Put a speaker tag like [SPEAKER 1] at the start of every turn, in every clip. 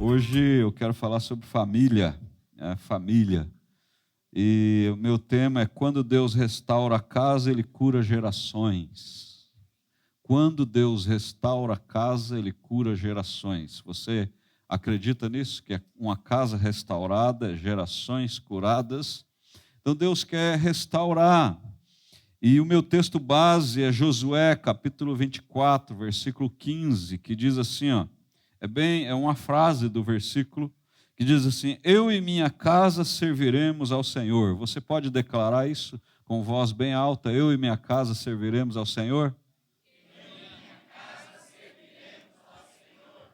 [SPEAKER 1] Hoje eu quero falar sobre família, família. E o meu tema é: quando Deus restaura a casa, Ele cura gerações. Quando Deus restaura a casa, Ele cura gerações. Você acredita nisso? Que é uma casa restaurada, gerações curadas? Então Deus quer restaurar. E o meu texto base é Josué, capítulo 24, versículo 15, que diz assim, ó, é uma frase do versículo que diz assim: eu e minha casa serviremos ao Senhor. Você pode declarar isso com voz bem alta? Eu e minha casa serviremos ao Senhor?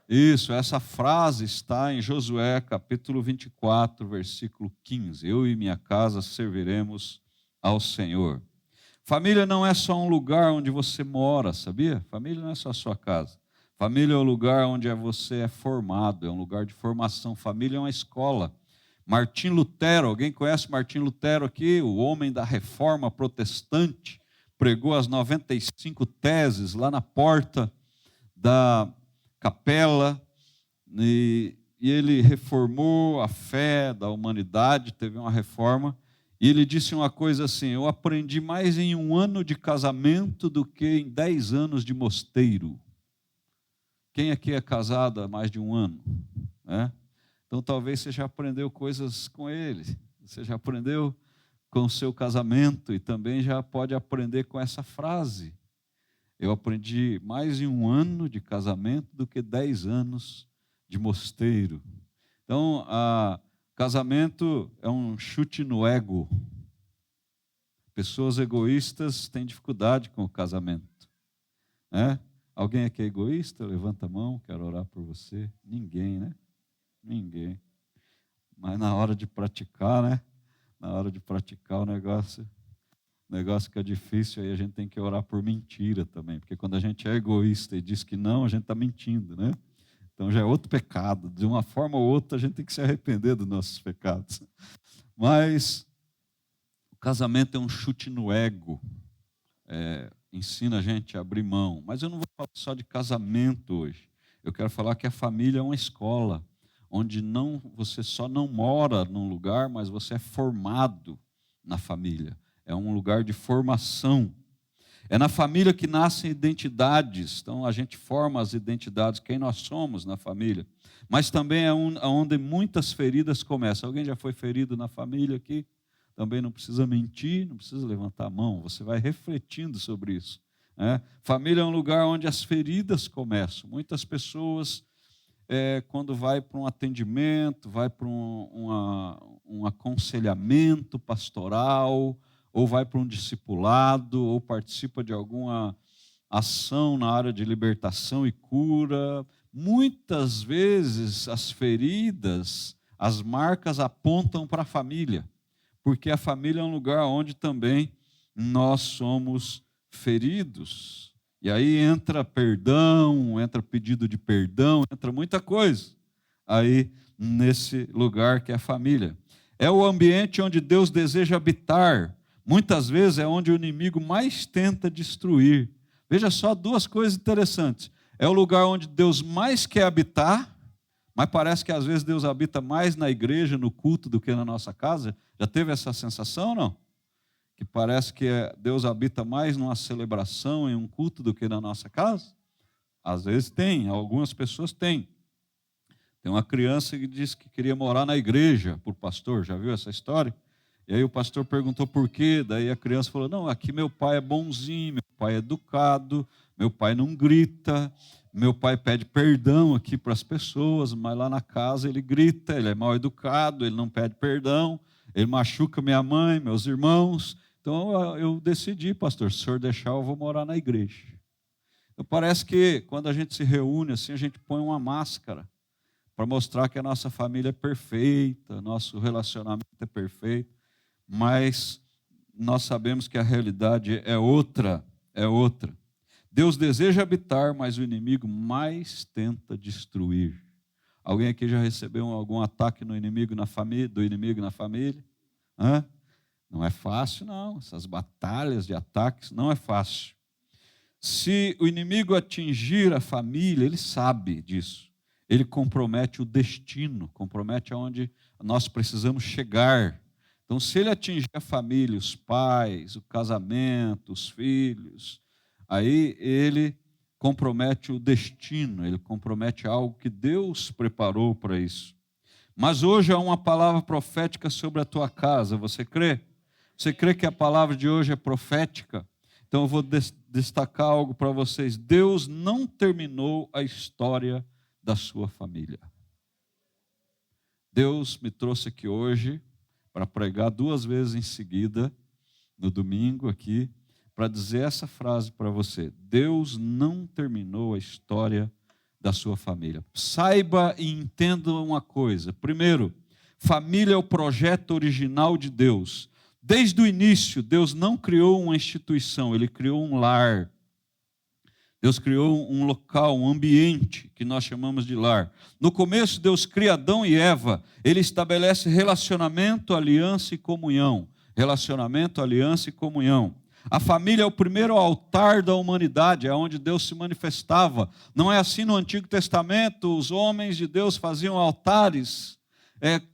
[SPEAKER 1] Isso, essa frase está em Josué, capítulo 24, versículo 15. Eu e minha casa serviremos ao Senhor. Família não é só um lugar onde você mora, sabia? Família não é só a sua casa. Família é o lugar onde você é formado, é um lugar de formação. Família é uma escola. Martim Lutero, alguém conhece Martim Lutero aqui? O homem da reforma protestante, pregou as 95 teses lá na porta da capela, e ele reformou a fé da humanidade, teve uma reforma. E ele disse uma coisa assim: eu aprendi mais em 1 ano de casamento do que em 10 anos de mosteiro. Quem aqui é casado há mais de 1 ano? Então talvez você já aprendeu coisas com ele, você já aprendeu com o seu casamento e também já pode aprender com essa frase. Eu aprendi mais em 1 ano de casamento do que 10 anos de mosteiro. Então, casamento é um chute no ego. Pessoas egoístas têm dificuldade com o casamento. Alguém aqui é egoísta? Levanta a mão, quero orar por você. Ninguém, né? Ninguém. Mas na hora de praticar, né? Na hora de praticar o negócio fica difícil, aí a gente tem que orar por mentira também. Porque quando a gente é egoísta e diz que não, a gente está mentindo, né? Então já é outro pecado. De uma forma ou outra, a gente tem que se arrepender dos nossos pecados. Mas o casamento é um chute no ego. Ensina a gente a abrir mão. Mas eu não vou falar só de casamento hoje. Eu quero falar que a família é uma escola, onde você só não mora num lugar, mas você é formado na família. É um lugar de formação. É na família que nascem identidades. Então, a gente forma as identidades, quem nós somos na família. Mas também é onde muitas feridas começam. Alguém já foi ferido na família aqui? Também não precisa mentir, não precisa levantar a mão. Você vai refletindo sobre isso. Família é um lugar onde as feridas começam. Muitas pessoas, quando vai para um atendimento, vai para um aconselhamento pastoral, ou vai para um discipulado, ou participa de alguma ação na área de libertação e cura, muitas vezes as feridas, as marcas apontam para a família, porque a família é um lugar onde também nós somos feridos. E aí entra perdão, entra pedido de perdão, entra muita coisa aí nesse lugar que é a família. É o ambiente onde Deus deseja habitar. Muitas vezes é onde o inimigo mais tenta destruir. Veja só 2 coisas interessantes. É o lugar onde Deus mais quer habitar, mas parece que às vezes Deus habita mais na igreja, no culto, do que na nossa casa. Já teve essa sensação ou não? Que parece que Deus habita mais numa celebração, em um culto, do que na nossa casa? Às vezes tem, algumas pessoas têm. Tem uma criança que disse que queria morar na igreja por pastor, já viu essa história? E aí o pastor perguntou por quê, daí a criança falou: não, aqui meu pai é bonzinho, meu pai é educado, meu pai não grita, meu pai pede perdão aqui para as pessoas, mas lá na casa ele grita, ele é mal educado, ele não pede perdão, ele machuca minha mãe, meus irmãos. Então eu decidi, pastor, se o senhor deixar eu vou morar na igreja. Então parece que quando a gente se reúne assim, a gente põe uma máscara para mostrar que a nossa família é perfeita, nosso relacionamento é perfeito. Mas nós sabemos que a realidade é outra. Deus deseja habitar, mas o inimigo mais tenta destruir. Alguém aqui já recebeu algum ataque do inimigo na família? Não é fácil, não. Essas batalhas de ataques não é fácil. Se o inimigo atingir a família, ele sabe disso. ele compromete o destino, compromete aonde nós precisamos chegar. Então, se ele atingir a família, os pais, o casamento, os filhos, aí ele compromete o destino, ele compromete algo que Deus preparou para isso. Mas hoje há uma palavra profética sobre a tua casa, você crê? Você crê que a palavra de hoje é profética? Então eu vou destacar algo para vocês. Deus não terminou a história da sua família. Deus me trouxe aqui hoje para pregar 2 vezes em seguida, no domingo aqui, para dizer essa frase para você. Deus não terminou a história da sua família. Saiba e entenda uma coisa. Primeiro, família é o projeto original de Deus. Desde o início, Deus não criou uma instituição, Ele criou um lar. Deus criou um local, um ambiente que nós chamamos de lar. No começo, Deus cria Adão e Eva. Ele estabelece relacionamento, aliança e comunhão. Relacionamento, aliança e comunhão. A família é o primeiro altar da humanidade, é onde Deus se manifestava. Não é assim no Antigo Testamento, os homens de Deus faziam altares,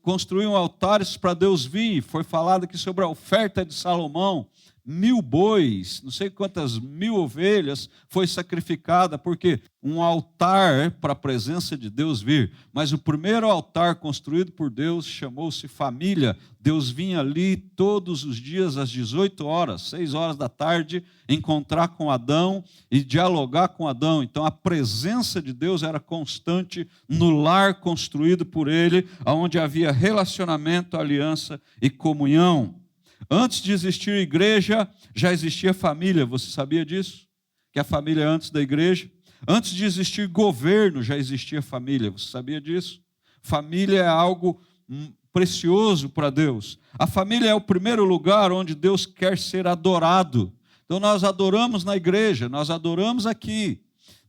[SPEAKER 1] construíam altares para Deus vir. Foi falado aqui sobre a oferta de Salomão. 1000 bois, não sei quantas 1000 ovelhas foi sacrificada, porque um altar para a presença de Deus vir. Mas o primeiro altar construído por Deus chamou-se família. Deus vinha ali todos os dias às 18 horas, 6 horas da tarde, encontrar com Adão e dialogar com Adão. Então a presença de Deus era constante no lar construído por ele, onde havia relacionamento, aliança e comunhão. Antes de existir igreja, já existia família. Você sabia disso? Que a família é antes da igreja. Antes de existir governo, já existia família. Você sabia disso? Família é algo precioso para Deus. A família é o primeiro lugar onde Deus quer ser adorado. Então nós adoramos na igreja, nós adoramos aqui,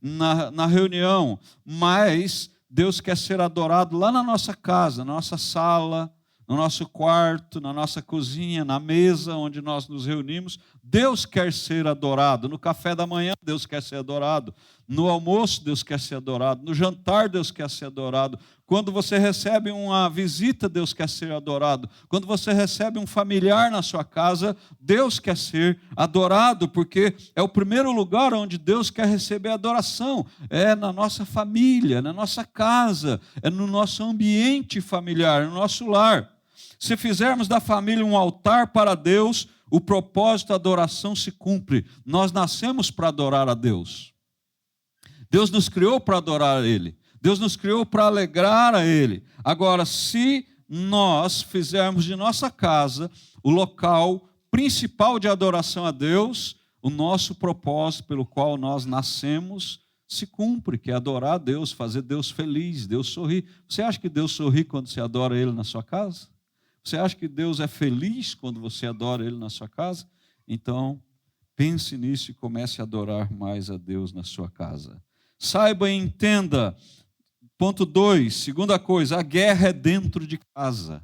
[SPEAKER 1] na reunião, mas Deus quer ser adorado lá na nossa casa, na nossa sala, no nosso quarto, na nossa cozinha, na mesa onde nós nos reunimos. Deus quer ser adorado. No café da manhã, Deus quer ser adorado. No almoço, Deus quer ser adorado. No jantar, Deus quer ser adorado. Quando você recebe uma visita, Deus quer ser adorado. Quando você recebe um familiar na sua casa, Deus quer ser adorado, porque é o primeiro lugar onde Deus quer receber adoração. É na nossa família, na nossa casa, é no nosso ambiente familiar, no nosso lar. Se fizermos da família um altar para Deus, o propósito da adoração se cumpre. Nós nascemos para adorar a Deus. Deus nos criou para adorar a Ele. Deus nos criou para alegrar a Ele. Agora, se nós fizermos de nossa casa o local principal de adoração a Deus, o nosso propósito pelo qual nós nascemos se cumpre, que é adorar a Deus, fazer Deus feliz, Deus sorrir. Você acha que Deus sorri quando você adora Ele na sua casa? Você acha que Deus é feliz quando você adora Ele na sua casa? Então, pense nisso e comece a adorar mais a Deus na sua casa. Saiba e entenda. Ponto 2, segunda coisa, a guerra é dentro de casa.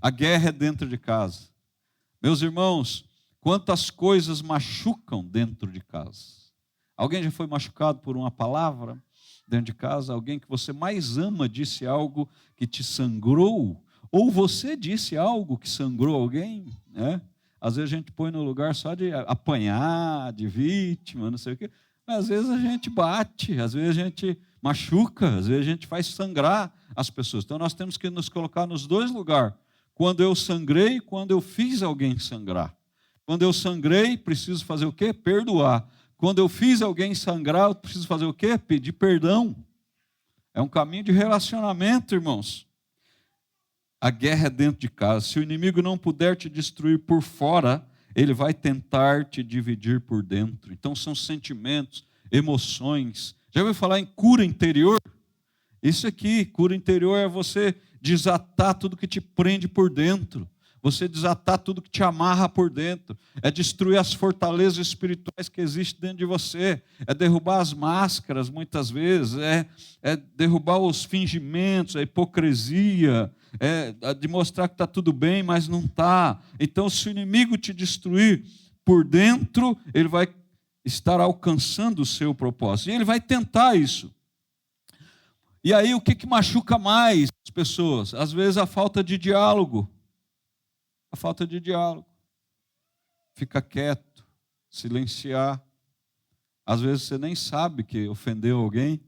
[SPEAKER 1] A guerra é dentro de casa. Meus irmãos, quantas coisas machucam dentro de casa. Alguém já foi machucado por uma palavra dentro de casa? Alguém que você mais ama disse algo que te sangrou? Ou você disse algo que sangrou alguém, né? Às vezes a gente põe no lugar só de apanhar, de vítima, não sei o quê. Mas às vezes a gente bate, às vezes a gente machuca, às vezes a gente faz sangrar as pessoas. Então nós temos que nos colocar nos dois lugares. Quando eu sangrei, quando eu fiz alguém sangrar. Quando eu sangrei, preciso fazer o quê? Perdoar. Quando eu fiz alguém sangrar, eu preciso fazer o quê? Pedir perdão. É um caminho de relacionamento, irmãos. A guerra é dentro de casa. Se o inimigo não puder te destruir por fora, ele vai tentar te dividir por dentro. Então são sentimentos, emoções. Já ouviu falar em cura interior? Isso aqui, cura interior, é você desatar tudo que te prende por dentro. Você desatar tudo que te amarra por dentro. É destruir as fortalezas espirituais que existem dentro de você. É derrubar as máscaras, muitas vezes. É derrubar os fingimentos, a hipocrisia. É de mostrar que está tudo bem, mas não está. Então, se o inimigo te destruir por dentro, ele vai estar alcançando o seu propósito. E ele vai tentar isso. E aí o que machuca mais as pessoas? Às vezes a falta de diálogo. A falta de diálogo. Fica quieto, silenciar. Às vezes você nem sabe que ofendeu alguém.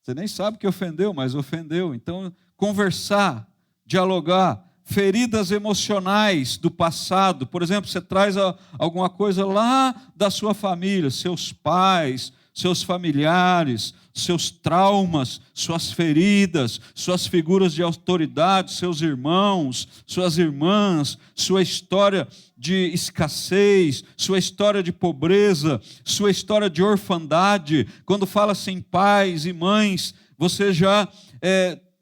[SPEAKER 1] Você nem sabe que ofendeu, mas ofendeu. Então, conversar, dialogar, feridas emocionais do passado. Por exemplo, você traz alguma coisa lá da sua família, seus pais, seus familiares, seus traumas, suas feridas, suas figuras de autoridade, seus irmãos, suas irmãs, sua história de escassez, sua história de pobreza, sua história de orfandade. Quando fala assim, pais e mães, você já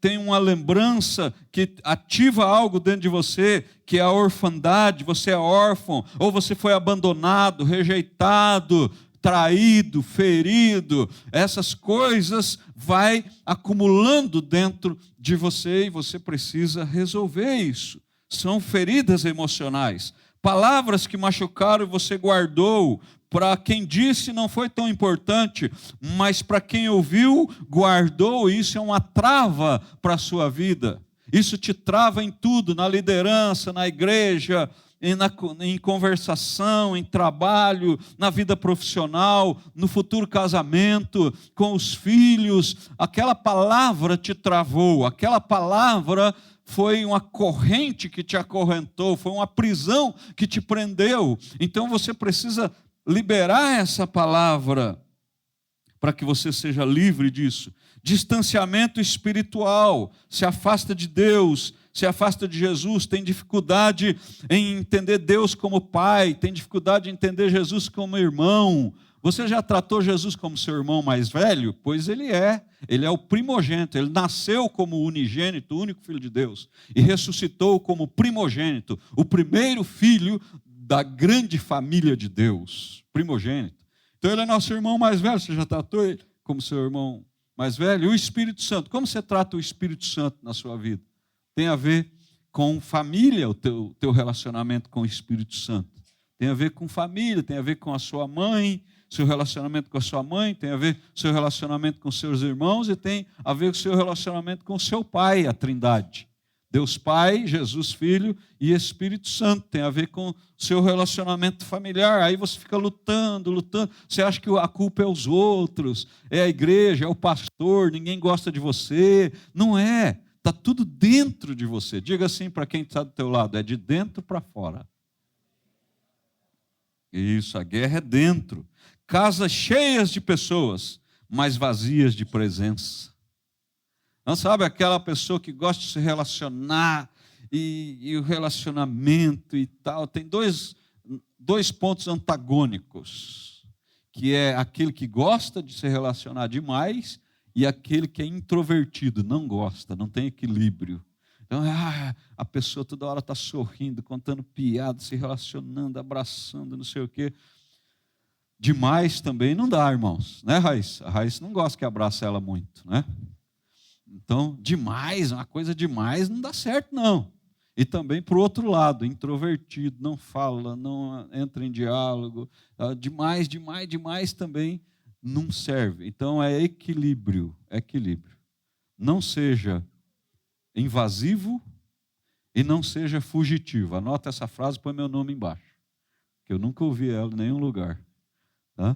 [SPEAKER 1] tem uma lembrança que ativa algo dentro de você, que é a orfandade. Você é órfão, ou você foi abandonado, rejeitado, traído, ferido. Essas coisas vai acumulando dentro de você e você precisa resolver isso. São feridas emocionais. Palavras que machucaram e você guardou. Para quem disse não foi tão importante, mas para quem ouviu, guardou. Isso é uma trava para a sua vida. Isso te trava em tudo, na liderança, na igreja, em conversação, em trabalho, na vida profissional, no futuro casamento, com os filhos. Aquela palavra te travou, aquela palavra foi uma corrente que te acorrentou, foi uma prisão que te prendeu. Então você precisa liberar essa palavra para que você seja livre disso. Distanciamento espiritual, se afasta de Deus, se afasta de Jesus, tem dificuldade em entender Deus como Pai, tem dificuldade em entender Jesus como irmão. Você já tratou Jesus como seu irmão mais velho? Pois ele é o primogênito, ele nasceu como unigênito, o único filho de Deus, e ressuscitou como primogênito, o primeiro filho da grande família de Deus, primogênito. Então ele é nosso irmão mais velho, você já tratou ele como seu irmão mais velho? E o Espírito Santo, como você trata o Espírito Santo na sua vida? Tem a ver com família, o teu relacionamento com o Espírito Santo. Tem a ver com família, tem a ver com a sua mãe, seu relacionamento com a sua mãe, tem a ver com o seu relacionamento com seus irmãos e tem a ver com o seu relacionamento com o seu Pai, a Trindade. Deus Pai, Jesus Filho e Espírito Santo. Tem a ver com o seu relacionamento familiar. Aí você fica lutando. Você acha que a culpa é os outros, é a igreja, é o pastor, ninguém gosta de você. Não é. Está tudo dentro de você. Diga assim para quem está do teu lado, é de dentro para fora. Isso, a guerra é dentro. Casas cheias de pessoas, mas vazias de presença. Não sabe aquela pessoa que gosta de se relacionar e o relacionamento e tal. Tem dois pontos antagônicos, que é aquele que gosta de se relacionar demais e aquele que é introvertido, não gosta, não tem equilíbrio. Então, a pessoa toda hora está sorrindo, contando piada, se relacionando, abraçando, não sei o quê. Demais também não dá, irmãos. Né, Raíssa? A Raíssa não gosta que abraça ela muito, né? Então, demais, uma coisa demais não dá certo, não. E também para o outro lado, introvertido, não fala, não entra em diálogo. Demais também não serve. Então, é equilíbrio. Não seja invasivo e não seja fugitivo. Anota essa frase e põe meu nome embaixo, que eu nunca ouvi ela em nenhum lugar. Tá?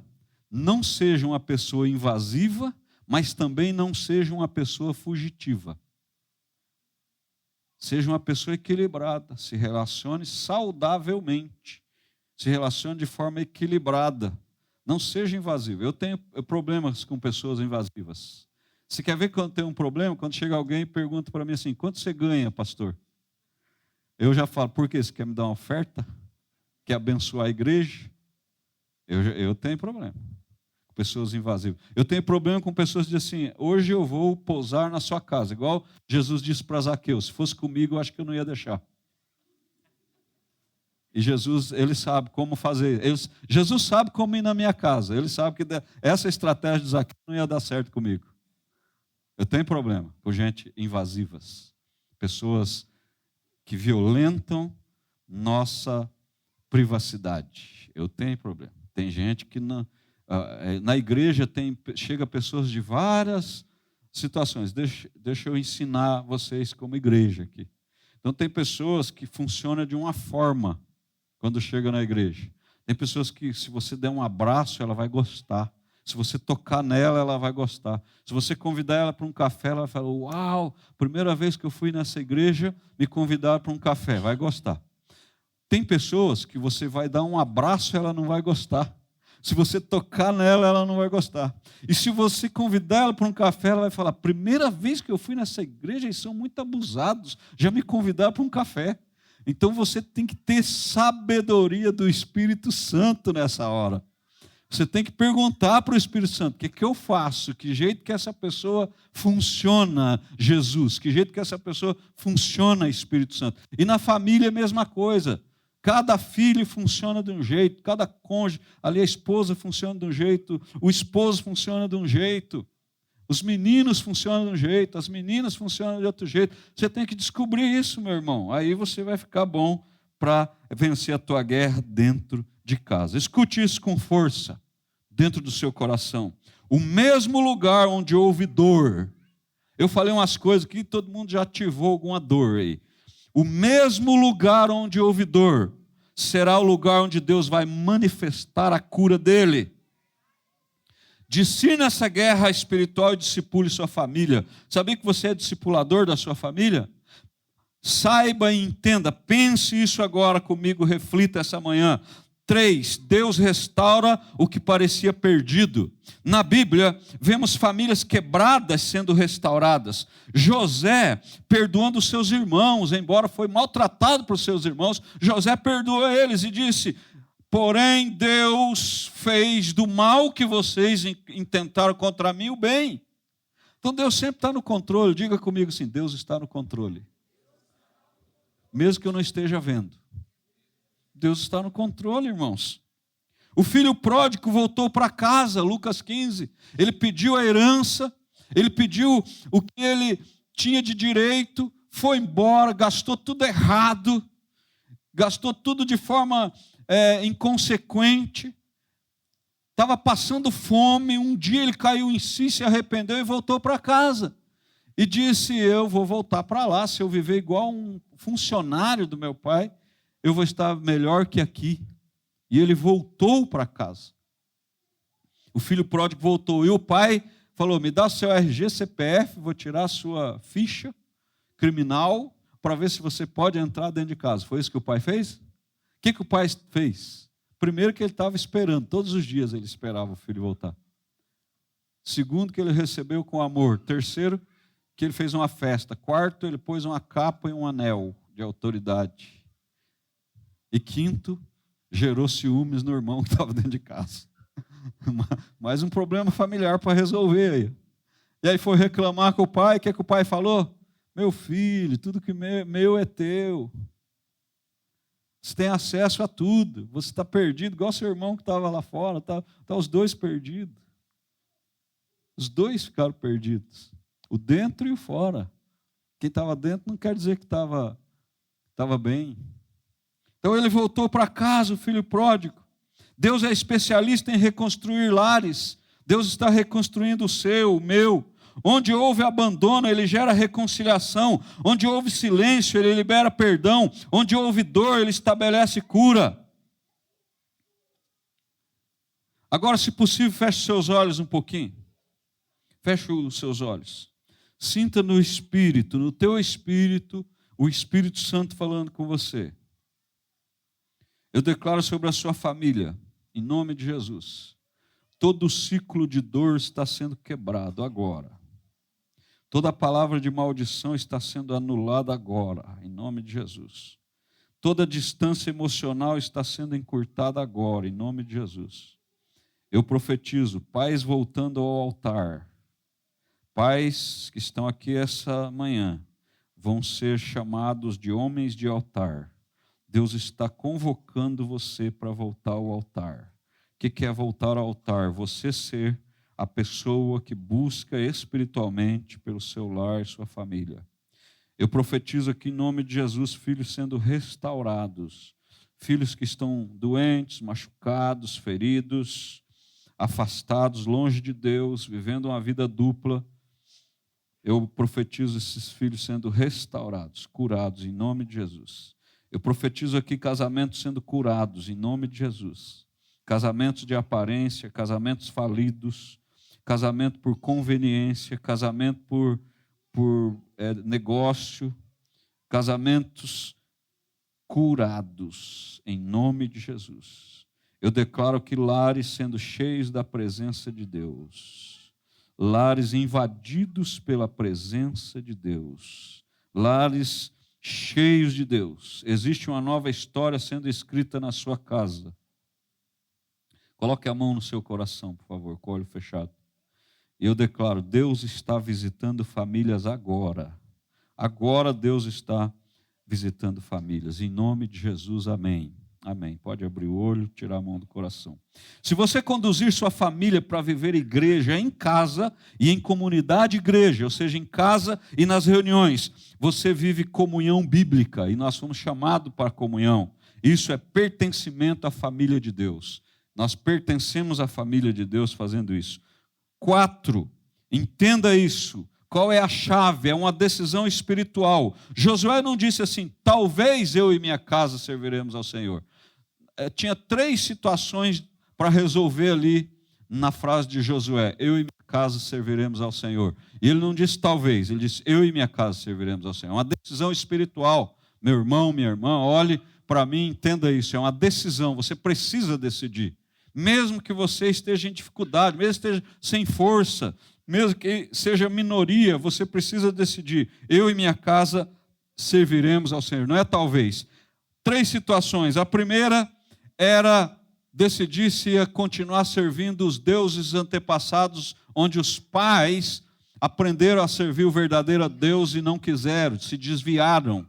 [SPEAKER 1] Não seja uma pessoa invasiva, mas também não seja uma pessoa fugitiva. Seja uma pessoa equilibrada, se relacione saudavelmente, se relacione de forma equilibrada. Não seja invasivo. Eu tenho problemas com pessoas invasivas. Você quer ver quando tem um problema? Quando chega alguém e pergunta para mim assim, quanto você ganha, pastor? Eu já falo, por quê? Você quer me dar uma oferta? Quer abençoar a igreja? Eu tenho problema com pessoas invasivas. Eu tenho problema com pessoas que dizem assim, hoje eu vou pousar na sua casa, igual Jesus disse para Zaqueu, se fosse comigo eu acho que eu não ia deixar. E Jesus, ele sabe como fazer. Jesus sabe como ir na minha casa. Ele sabe que essa estratégia de Zaqueu não ia dar certo comigo. Eu tenho problema com gente invasivas. Pessoas que violentam nossa privacidade. Eu tenho problema. Tem gente que não, Na igreja chega pessoas de várias situações. Deixa eu ensinar vocês como igreja aqui. Então tem pessoas que funcionam de uma forma quando chega na igreja. Tem pessoas que, se você der um abraço, ela vai gostar. Se você tocar nela, ela vai gostar. Se você convidar ela para um café, ela vai falar: uau, primeira vez que eu fui nessa igreja, me convidaram para um café. Vai gostar. Tem pessoas que você vai dar um abraço, ela não vai gostar. Se você tocar nela, ela não vai gostar. E se você convidar ela para um café, ela vai falar: primeira vez que eu fui nessa igreja, eles são muito abusados, já me convidaram para um café. Então você tem que ter sabedoria do Espírito Santo nessa hora. Você tem que perguntar para o Espírito Santo: o que eu faço? Que jeito que essa pessoa funciona, Jesus? Que jeito que essa pessoa funciona, Espírito Santo? E na família é a mesma coisa. Cada filho funciona de um jeito, cada cônjuge, ali a esposa funciona de um jeito, o esposo funciona de um jeito, os meninos funcionam de um jeito, as meninas funcionam de outro jeito. Você tem que descobrir isso, meu irmão. Aí você vai ficar bom para vencer a tua guerra dentro de casa. Escute isso com força, dentro do seu coração. O mesmo lugar onde houve dor. Eu falei umas coisas que todo mundo já ativou alguma dor aí. O mesmo lugar onde houve dor será o lugar onde Deus vai manifestar a cura dele. Discerne essa guerra espiritual e discipule sua família. Sabia que você é discipulador da sua família? Saiba e entenda, pense isso agora comigo, reflita essa manhã. 3, Deus restaura o que parecia perdido. Na Bíblia, vemos famílias quebradas sendo restauradas. José perdoando os seus irmãos, embora foi maltratado por seus irmãos, José perdoou eles e disse: porém Deus fez do mal que vocês intentaram contra mim o bem. Então Deus sempre está no controle. Diga comigo assim: Deus está no controle. Mesmo que eu não esteja vendo. Deus está no controle, irmãos. O filho pródigo voltou para casa, Lucas 15. Ele pediu a herança, ele pediu o que ele tinha de direito, foi embora, gastou tudo errado, gastou tudo de forma inconsequente. Estava passando fome, um dia ele caiu em si, se arrependeu e voltou para casa. E disse: eu vou voltar para lá, se eu viver igual um funcionário do meu pai, eu vou estar melhor que aqui. E ele voltou para casa. O filho pródigo voltou. E o pai falou: me dá seu RG, CPF, vou tirar a sua ficha criminal para ver se você pode entrar dentro de casa. Foi isso que o pai fez? O que o pai fez? Primeiro, que ele estava esperando. Todos os dias ele esperava o filho voltar. Segundo, que ele recebeu com amor. Terceiro, que ele fez uma festa. Quarto, ele pôs uma capa e um anel de autoridade. E quinto, gerou ciúmes no irmão que estava dentro de casa. Mais um problema familiar para resolver aí. E aí foi reclamar com o pai. O que o pai falou? Meu filho, tudo que meu é teu. Você tem acesso a tudo. Você está perdido, igual seu irmão que estava lá fora. Tá os dois perdidos. Os dois ficaram perdidos. O dentro e o fora. Quem estava dentro não quer dizer que estava bem. Então ele voltou para casa, o filho pródigo. Deus é especialista em reconstruir lares. Deus está reconstruindo o seu, o meu. Onde houve abandono, ele gera reconciliação. Onde houve silêncio, ele libera perdão. Onde houve dor, ele estabelece cura. Agora, se possível, feche seus olhos um pouquinho. Feche os seus olhos. Sinta no Espírito, no teu Espírito, o Espírito Santo falando com você. Eu declaro sobre a sua família, em nome de Jesus, todo o ciclo de dor está sendo quebrado agora. Toda palavra de maldição está sendo anulada agora, em nome de Jesus. Toda distância emocional está sendo encurtada agora, em nome de Jesus. Eu profetizo, pais voltando ao altar. Pais que estão aqui essa manhã vão ser chamados de homens de altar. Deus está convocando você para voltar ao altar. O que é voltar ao altar? Você ser a pessoa que busca espiritualmente pelo seu lar e sua família. Eu profetizo aqui em nome de Jesus, filhos sendo restaurados. Filhos que estão doentes, machucados, feridos. afastados, longe de Deus, vivendo uma vida dupla, eu profetizo esses filhos sendo restaurados, curados, em nome de Jesus. Eu profetizo aqui casamentos sendo curados, em nome de Jesus. Casamentos de aparência, casamentos falidos, casamento por conveniência, casamento por negócio, casamentos curados, em nome de Jesus. Eu declaro que lares sendo cheios da presença de Deus, lares invadidos pela presença de Deus, lares cheios de Deus. Existe uma nova história sendo escrita na sua casa. Coloque a mão no seu coração, por favor, com o olho fechado. Eu declaro, Deus está visitando famílias agora. Agora Deus está visitando famílias. Em nome de Jesus, amém. Amém. Pode abrir o olho, tirar a mão do coração. Se você conduzir sua família para viver igreja em casa e em comunidade igreja, ou seja, em casa e nas reuniões, você vive comunhão bíblica e nós fomos chamados para a comunhão. Isso é pertencimento à família de Deus. Nós pertencemos à família de Deus fazendo isso. 4, entenda isso. Qual é a chave? É uma decisão espiritual. Josué não disse assim, talvez eu e minha casa serviremos ao Senhor. Tinha 3 situações para resolver ali na frase de Josué. Eu e minha casa serviremos ao Senhor. E ele não disse talvez, ele disse eu e minha casa serviremos ao Senhor. É uma decisão espiritual. Meu irmão, minha irmã, olhe para mim, entenda isso. É uma decisão, você precisa decidir. Mesmo que você esteja em dificuldade, mesmo que esteja sem força, mesmo que seja minoria, você precisa decidir. Eu e minha casa serviremos ao Senhor. Não é talvez. 3 situações. A primeira era decidir se ia continuar servindo os deuses antepassados, onde os pais aprenderam a servir o verdadeiro Deus e não quiseram, se desviaram.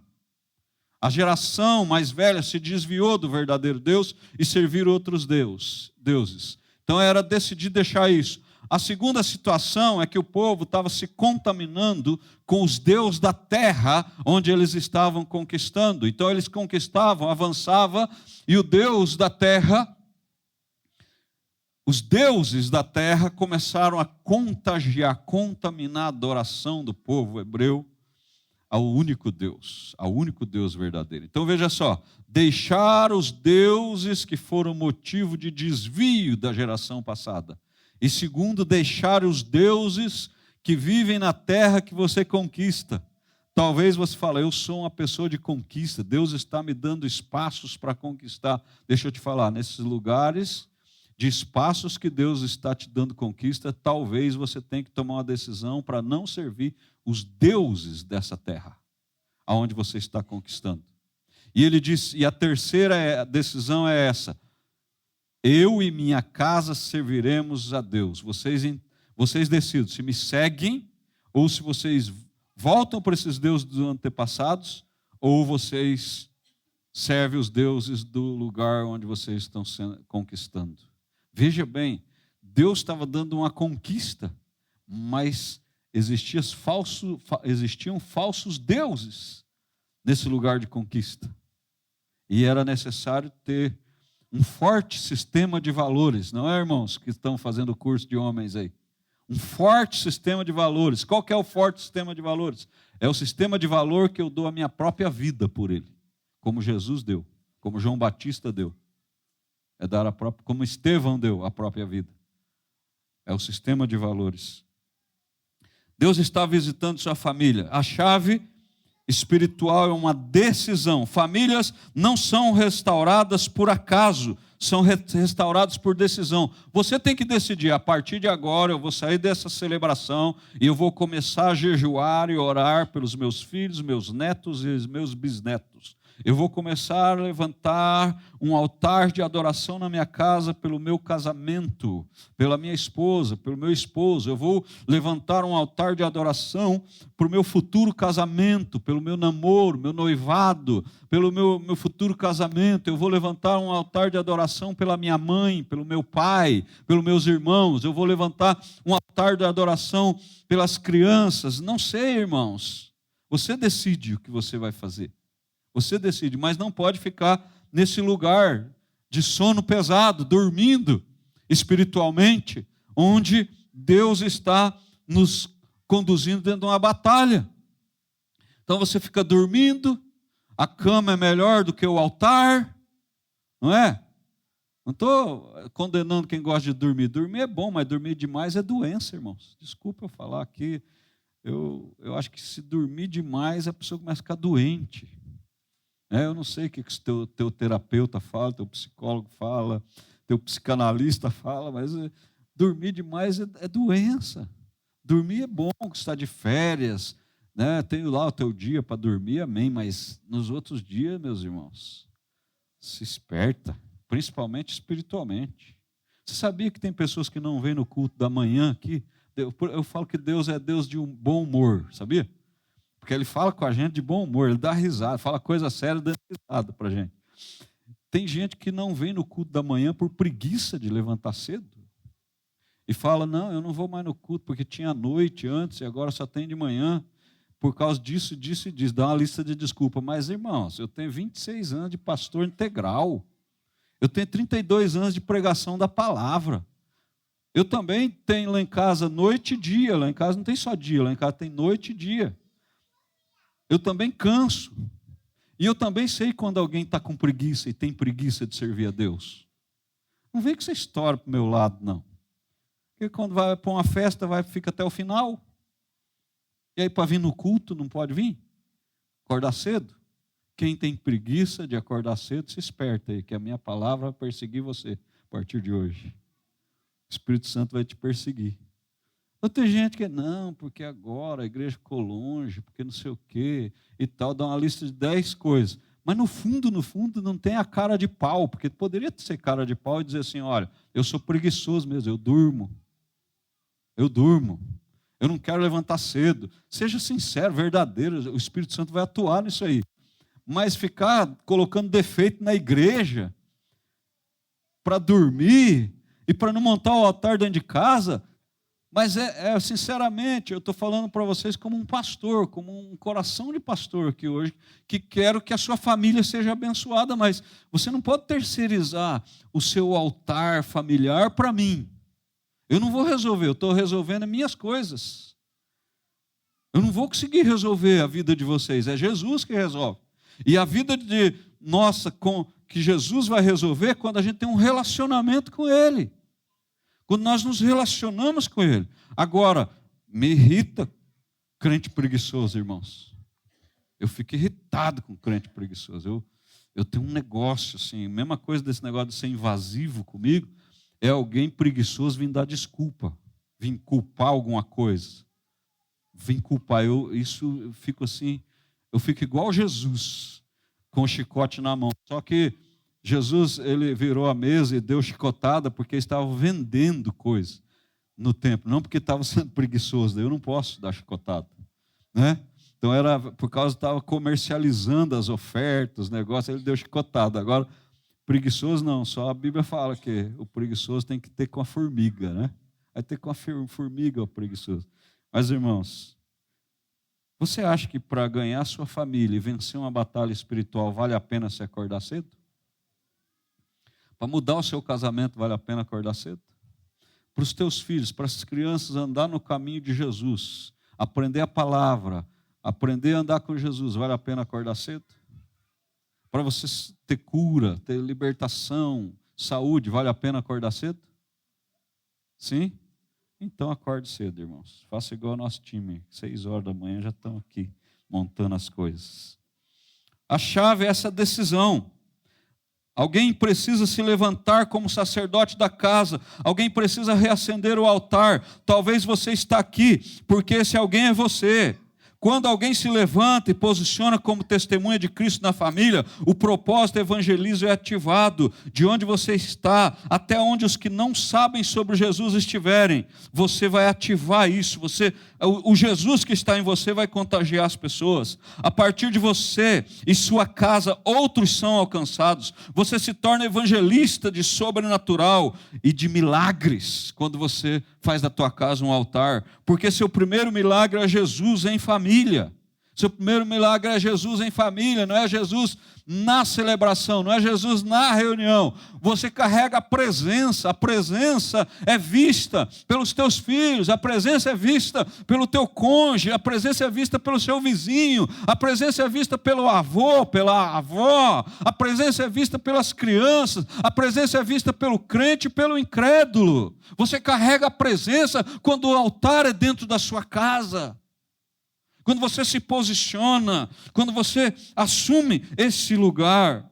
[SPEAKER 1] A geração mais velha se desviou do verdadeiro Deus e serviram outros deuses. Então era decidir deixar isso. A segunda situação é que o povo estava se contaminando com os deuses da terra onde eles estavam conquistando. Então eles conquistavam, avançavam, e o Deus da terra, os deuses da terra começaram a contagiar, contaminar a adoração do povo hebreu ao único Deus verdadeiro. Então veja só, deixar os deuses que foram motivo de desvio da geração passada. E segundo, deixar os deuses que vivem na terra que você conquista. Talvez você fale, eu sou uma pessoa de conquista, Deus está me dando espaços para conquistar. Deixa eu te falar, nesses lugares de espaços que Deus está te dando conquista, talvez você tenha que tomar uma decisão para não servir os deuses dessa terra, aonde você está conquistando. E ele diz, e a terceira decisão é essa, eu e minha casa serviremos a Deus. Vocês decidem se me seguem ou se vocês voltam para esses deuses dos antepassados ou vocês servem os deuses do lugar onde vocês estão conquistando. Veja bem, Deus estava dando uma conquista, mas existiam falsos deuses nesse lugar de conquista. E era necessário ter um forte sistema de valores, não é, irmãos, que estão fazendo o curso de homens aí? Um forte sistema de valores. Qual que é o forte sistema de valores? É o sistema de valor que eu dou a minha própria vida por ele, como Jesus deu, como João Batista deu. É dar como Estevão deu a própria vida. É o sistema de valores. Deus está visitando sua família. A chave espiritual é uma decisão. Famílias não são restauradas por acaso, são restauradas por decisão. Você tem que decidir, a partir de agora eu vou sair dessa celebração e eu vou começar a jejuar e orar pelos meus filhos, meus netos e meus bisnetos. Eu vou começar a levantar um altar de adoração na minha casa pelo meu casamento, pela minha esposa, pelo meu esposo. Eu vou levantar um altar de adoração para o meu futuro casamento, pelo meu namoro, meu noivado, pelo meu futuro casamento. Eu vou levantar um altar de adoração pela minha mãe, pelo meu pai, pelos meus irmãos. Eu vou levantar um altar de adoração pelas crianças. Não sei, irmãos. Você decide o que você vai fazer. Você decide, mas não pode ficar nesse lugar de sono pesado, dormindo espiritualmente, onde Deus está nos conduzindo dentro de uma batalha. Então você fica dormindo, a cama é melhor do que o altar, não é? Não estou condenando quem gosta de dormir. Dormir é bom, mas dormir demais é doença, irmãos. Desculpa eu falar aqui. Eu acho que se dormir demais, a pessoa começa a ficar doente. Eu não sei o que o teu terapeuta fala, teu psicólogo fala, teu psicanalista fala, mas dormir demais é doença. Dormir é bom, que está de férias, né? Tem lá o teu dia para dormir, amém, mas nos outros dias, meus irmãos, se esperta, principalmente espiritualmente. Você sabia que tem pessoas que não vêm no culto da manhã aqui? Eu falo que Deus é Deus de um bom humor, sabia? Porque Ele fala com a gente de bom humor, Ele dá risada, fala coisa séria dando risada para a gente. Tem gente que não vem no culto da manhã por preguiça de levantar cedo. E fala, não, eu não vou mais no culto, porque tinha noite antes e agora só tem de manhã, por causa disso, disso e disso. Dá uma lista de desculpas. Mas, irmãos, eu tenho 26 anos de pastor integral. Eu tenho 32 anos de pregação da palavra. Eu também tenho lá em casa noite e dia. Lá em casa não tem só dia, lá em casa tem noite e dia. Eu também canso. E eu também sei quando alguém está com preguiça e tem preguiça de servir a Deus. Não vem com essa história para o meu lado, não. Porque quando vai para uma festa, fica até o final. E aí, para vir no culto, não pode vir? Acordar cedo? Quem tem preguiça de acordar cedo, se esperta aí, que a minha palavra vai perseguir você a partir de hoje. O Espírito Santo vai te perseguir. Ou tem gente que, não, porque agora a igreja ficou longe, porque não sei o quê, e tal, dá uma lista de 10 coisas. Mas no fundo, não tem a cara de pau, porque poderia ser cara de pau e dizer assim, olha, eu sou preguiçoso mesmo, eu durmo, eu não quero levantar cedo. Seja sincero, verdadeiro, o Espírito Santo vai atuar nisso aí. Mas ficar colocando defeito na igreja para dormir e para não montar o altar dentro de casa, mas sinceramente, eu estou falando para vocês como um pastor, como um coração de pastor aqui hoje, que quero que a sua família seja abençoada, mas você não pode terceirizar o seu altar familiar para mim. Eu não vou resolver, eu estou resolvendo as minhas coisas. Eu não vou conseguir resolver a vida de vocês, é Jesus que resolve. E a vida nossa que Jesus vai resolver quando a gente tem um relacionamento com Ele. Quando nós nos relacionamos com Ele. Agora, me irrita crente preguiçoso, irmãos. Eu fico irritado com crente preguiçoso. Eu tenho um negócio assim, a mesma coisa desse negócio de ser invasivo comigo, é alguém preguiçoso vir dar desculpa, vir culpar alguma coisa. Vim culpar, eu fico assim, eu fico igual Jesus, com o chicote na mão. Só que Jesus, ele virou a mesa e deu chicotada porque estava vendendo coisa no templo, não porque estava sendo preguiçoso, eu não posso dar chicotada, né? Então era por causa que estava comercializando as ofertas, os negócios, ele deu chicotada. Agora, preguiçoso não, só a Bíblia fala que o preguiçoso tem que ter com a formiga, né? Vai ter com a formiga o preguiçoso. Mas, irmãos, você acha que para ganhar a sua família e vencer uma batalha espiritual vale a pena se acordar cedo? Para mudar o seu casamento vale a pena acordar cedo? Para os teus filhos, para as crianças andar no caminho de Jesus, aprender a palavra, aprender a andar com Jesus, vale a pena acordar cedo? Para você ter cura, ter libertação, saúde, vale a pena acordar cedo? Sim? Então acorde cedo, irmãos. Faça igual ao nosso time. 6 horas da manhã já estão aqui montando as coisas. A chave é essa decisão. Alguém precisa se levantar como sacerdote da casa. Alguém precisa reacender o altar. Talvez você está aqui porque esse alguém é você. Quando alguém se levanta e posiciona como testemunha de Cristo na família, o propósito evangelismo é ativado. De onde você está, até onde os que não sabem sobre Jesus estiverem, você vai ativar isso. O Jesus que está em você vai contagiar as pessoas. A partir de você e sua casa, outros são alcançados. Você se torna evangelista de sobrenatural e de milagres, quando você faz da tua casa um altar. Porque seu primeiro milagre é Jesus em família. Seu primeiro milagre é Jesus em família, não é Jesus na celebração, não é Jesus na reunião. Você carrega a presença é vista pelos teus filhos, a presença é vista pelo teu cônjuge, a presença é vista pelo seu vizinho, a presença é vista pelo avô, pela avó, a presença é vista pelas crianças, a presença é vista pelo crente e pelo incrédulo. Você carrega a presença quando o altar é dentro da sua casa. Quando você se posiciona, quando você assume esse lugar.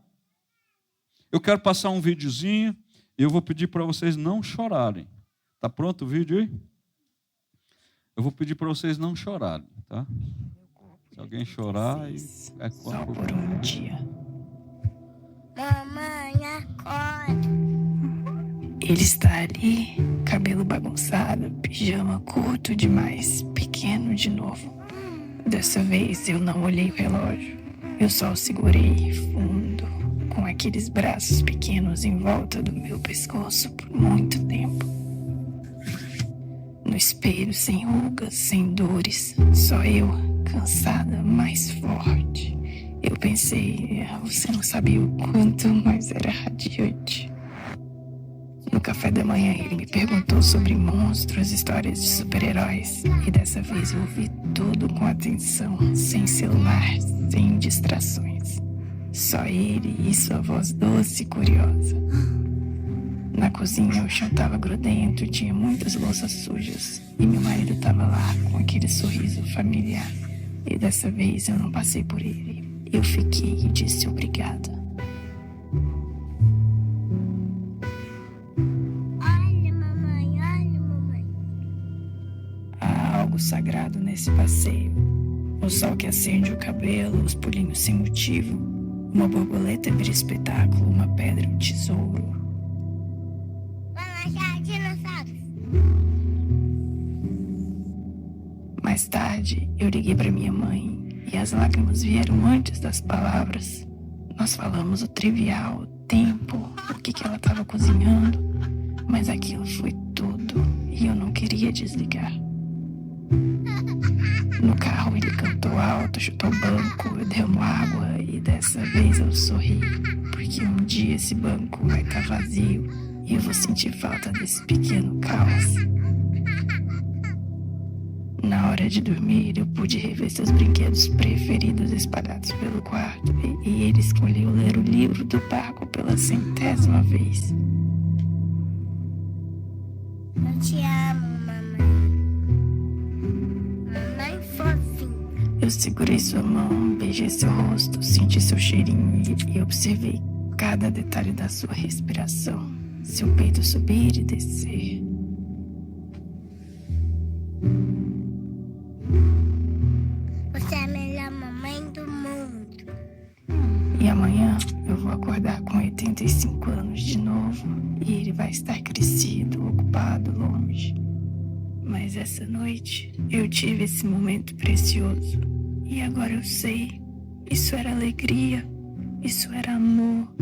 [SPEAKER 1] Eu quero passar um videozinho e eu vou pedir para vocês não chorarem. Está pronto o vídeo aí? Eu vou pedir para vocês não chorarem, tá? Se alguém chorar, é
[SPEAKER 2] só por um dia.
[SPEAKER 3] Mamãe, acorda.
[SPEAKER 2] Ele está ali, cabelo bagunçado, pijama curto demais, pequeno de novo. Dessa vez eu não olhei o relógio. Eu só o segurei fundo, com aqueles braços pequenos em volta do meu pescoço por muito tempo. No espelho, sem rugas, sem dores, só eu, cansada, mais forte. Eu pensei, você não sabia o quanto, mas era radiante. No café da manhã ele me perguntou sobre monstros, histórias de super-heróis. E dessa vez eu ouvi tudo com atenção, sem celular, sem distrações. Só ele e sua voz doce e curiosa. Na cozinha o chão estava grudento, tinha muitas louças sujas. E meu marido estava lá com aquele sorriso familiar. E dessa vez eu não passei por ele. Eu fiquei e disse obrigada. Algo sagrado nesse passeio. O sol que acende o cabelo, os pulinhos sem motivo. Uma borboleta vira espetáculo, uma pedra um tesouro.
[SPEAKER 3] Vamos achar dinossauros.
[SPEAKER 2] Mais tarde, eu liguei para minha mãe e as lágrimas vieram antes das palavras. Nós falamos o trivial, o tempo, o que ela estava cozinhando, mas aquilo foi tudo e eu não queria desligar. No carro ele cantou alto, chutou o banco, eu derramou água e dessa vez eu sorri, porque um dia esse banco vai estar vazio e eu vou sentir falta desse pequeno caos. Na hora de dormir eu pude rever seus brinquedos preferidos espalhados pelo quarto e ele escolheu ler o livro do barco pela 100ª vez.
[SPEAKER 3] Eu te amo, mamãe.
[SPEAKER 2] Eu segurei sua mão, beijei seu rosto, senti seu cheirinho e observei cada detalhe da sua respiração, seu peito subir e descer.
[SPEAKER 3] Você é a melhor mamãe do mundo.
[SPEAKER 2] E amanhã eu vou acordar com 85 anos de novo e ele vai estar crescido, ocupado, longe. Mas essa noite eu tive esse momento precioso. E agora eu sei, isso era alegria, isso era amor,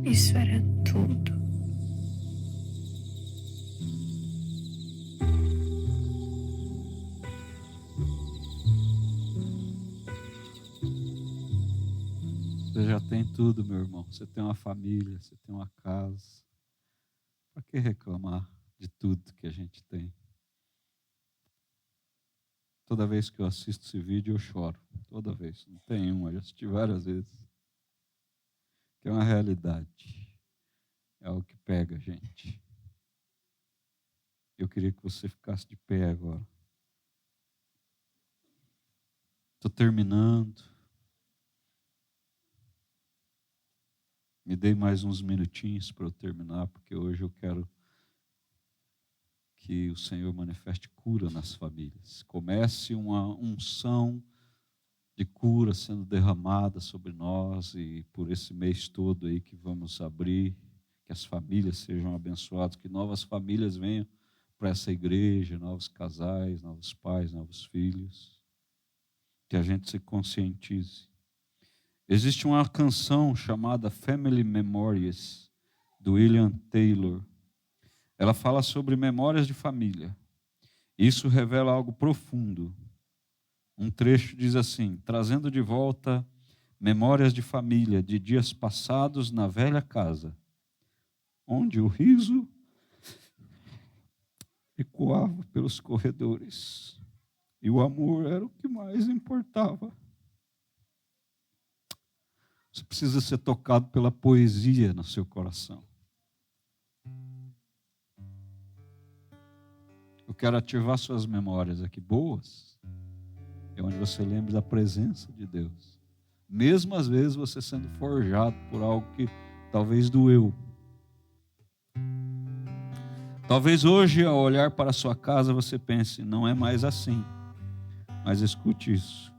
[SPEAKER 2] isso era tudo.
[SPEAKER 1] Você já tem tudo, meu irmão. Você tem uma família, você tem uma casa. Para que reclamar de tudo que a gente tem? Toda vez que eu assisto esse vídeo, eu choro. Toda vez. Não tem uma, já assisti várias vezes. Que é uma realidade. É algo que pega a gente. Eu queria que você ficasse de pé agora. Estou terminando. Me dei mais uns minutinhos para eu terminar, porque hoje eu quero que o Senhor manifeste cura nas famílias. Comece uma unção de cura sendo derramada sobre nós e por esse mês todo aí que vamos abrir, que as famílias sejam abençoadas, que novas famílias venham para essa igreja, novos casais, novos pais, novos filhos, que a gente se conscientize. Existe uma canção chamada Family Memories, do William Taylor. Ela fala sobre memórias de família. Isso revela algo profundo. Um trecho diz assim: trazendo de volta memórias de família, de dias passados na velha casa, onde o riso ecoava pelos corredores e o amor era o que mais importava. Você precisa ser tocado pela poesia no seu coração. Eu quero ativar suas memórias aqui boas, é onde você lembra da presença de Deus. Mesmo às vezes você sendo forjado por algo que talvez doeu. Talvez hoje, ao olhar para a sua casa, você pense, não é mais assim. Mas escute isso.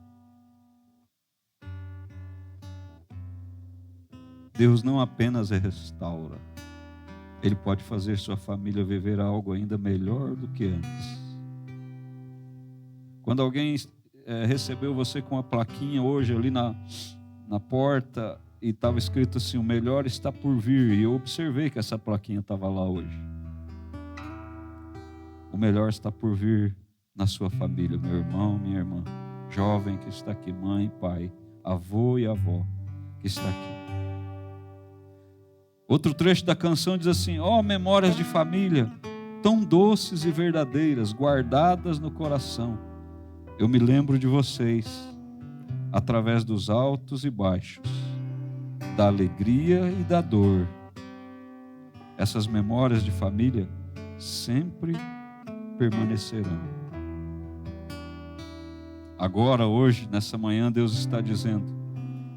[SPEAKER 1] Deus não apenas restaura, Ele pode fazer sua família viver algo ainda melhor do que antes. Quando alguém recebeu você com uma plaquinha hoje ali na porta e estava escrito assim, o melhor está por vir, e eu observei que essa plaquinha estava lá hoje. O melhor está por vir na sua família, meu irmão, minha irmã, jovem que está aqui, mãe, pai, avô e avó que está aqui. Outro trecho da canção diz assim, memórias de família, tão doces e verdadeiras, guardadas no coração. Eu me lembro de vocês, através dos altos e baixos, da alegria e da dor. Essas memórias de família sempre permanecerão. Agora, hoje, nessa manhã, Deus está dizendo,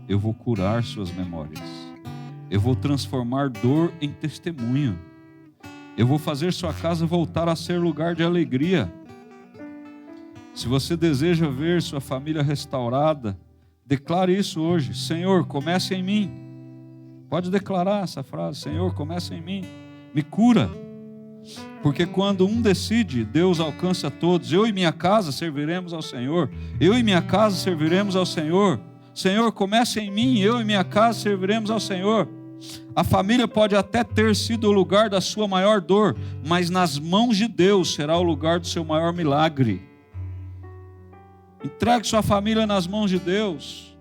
[SPEAKER 1] eu vou curar suas memórias. Eu vou transformar dor em testemunho. Eu vou fazer sua casa voltar a ser lugar de alegria. Se você deseja ver sua família restaurada, declare isso hoje. Senhor, comece em mim. Pode declarar essa frase. Senhor, comece em mim. Me cura. Porque quando um decide, Deus alcança todos. Eu e minha casa serviremos ao Senhor. Eu e minha casa serviremos ao Senhor. Senhor, comece em mim. Eu e minha casa serviremos ao Senhor. A família pode até ter sido o lugar da sua maior dor, mas nas mãos de Deus será o lugar do seu maior milagre. Entregue sua família nas mãos de Deus.